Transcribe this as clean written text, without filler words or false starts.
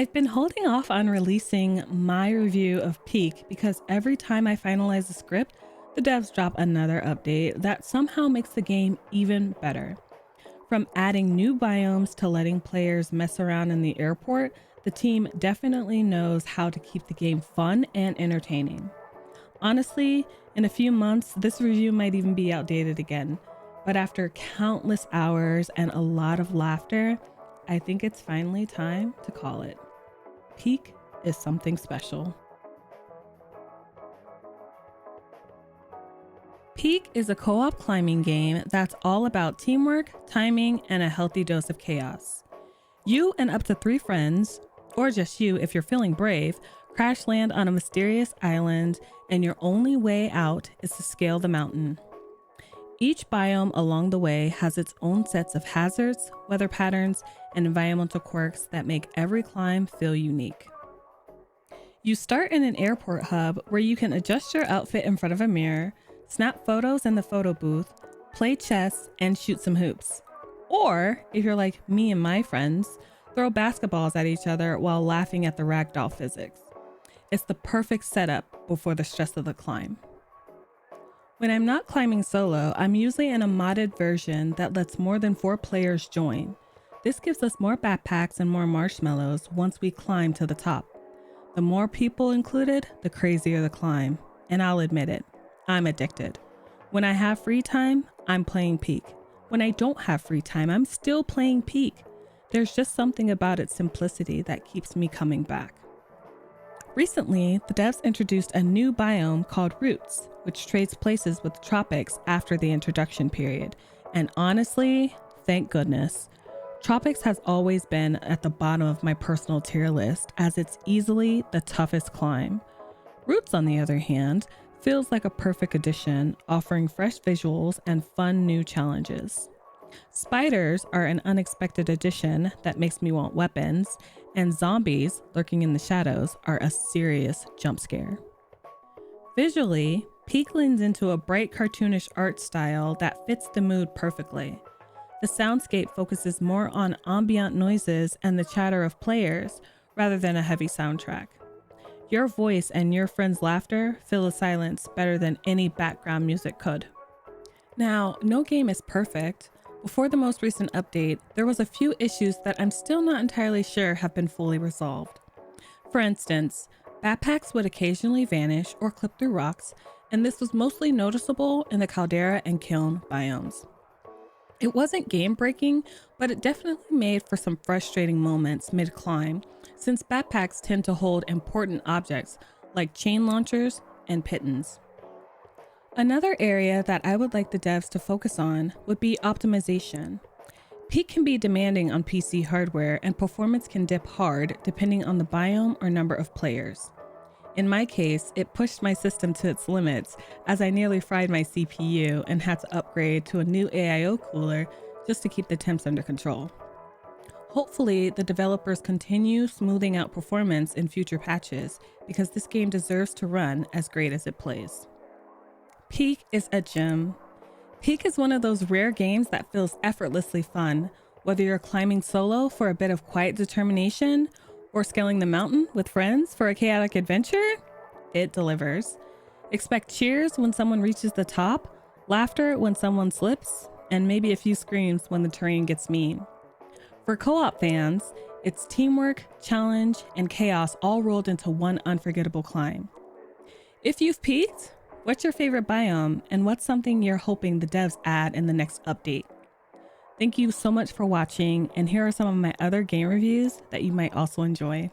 I've been holding off on releasing my review of Peak because every time I finalize the script, the devs drop another update that somehow makes the game even better. From adding new biomes to letting players mess around in the airport, the team definitely knows how to keep the game fun and entertaining. Honestly, in a few months, this review might even be outdated again. But after countless hours and a lot of laughter, I think it's finally time to call it. Peak is something special. Peak is a co-op climbing game that's all about teamwork, timing, and a healthy dose of chaos. You and up to 3 friends, or just you if you're feeling brave, crash land on a mysterious island, and your only way out is to scale the mountain. Each biome along the way has its own sets of hazards, weather patterns, and environmental quirks that make every climb feel unique. You start in an airport hub where you can adjust your outfit in front of a mirror, snap photos in the photo booth, play chess, and shoot some hoops. Or, if you're like me and my friends, throw basketballs at each other while laughing at the ragdoll physics. It's the perfect setup before the stress of the climb. When I'm not climbing solo, I'm usually in a modded version that lets more than 4 players join. This gives us more backpacks and more marshmallows once we climb to the top. The more people included, the crazier the climb. And I'll admit it, I'm addicted. When I have free time, I'm playing Peak. When I don't have free time, I'm still playing Peak. There's just something about its simplicity that keeps me coming back. Recently, the devs introduced a new biome called Roots, which trades places with the tropics after the introduction period. And honestly, thank goodness. Tropics has always been at the bottom of my personal tier list as it's easily the toughest climb. Roots, on the other hand, feels like a perfect addition, offering fresh visuals and fun new challenges. Spiders are an unexpected addition that makes me want weapons, and zombies lurking in the shadows are a serious jump scare. Visually, Peak leans into a bright cartoonish art style that fits the mood perfectly. The soundscape focuses more on ambient noises and the chatter of players rather than a heavy soundtrack. Your voice and your friends' laughter fill the silence better than any background music could. Now, no game is perfect. Before the most recent update, there was a few issues that I'm still not entirely sure have been fully resolved. For instance, backpacks would occasionally vanish or clip through rocks, and this was mostly noticeable in the caldera and kiln biomes. It wasn't game-breaking, but it definitely made for some frustrating moments mid-climb, since backpacks tend to hold important objects like chain launchers and pittons. Another area that I would like the devs to focus on would be optimization. Peak can be demanding on PC hardware, and performance can dip hard depending on the biome or number of players. In my case, it pushed my system to its limits as I nearly fried my CPU and had to upgrade to a new AIO cooler just to keep the temps under control. Hopefully, the developers continue smoothing out performance in future patches because this game deserves to run as great as it plays. Peak is a gem. Peak is one of those rare games that feels effortlessly fun, whether you're climbing solo for a bit of quiet determination or scaling the mountain with friends for a chaotic adventure. It delivers. Expect cheers when someone reaches the top, laughter when someone slips, and maybe a few screams when the terrain gets mean. For co-op fans, it's teamwork, challenge, and chaos all rolled into one unforgettable climb. If you've peaked, what's your favorite biome, and what's something you're hoping the devs add in the next update? Thank you so much for watching, and here are some of my other game reviews that you might also enjoy.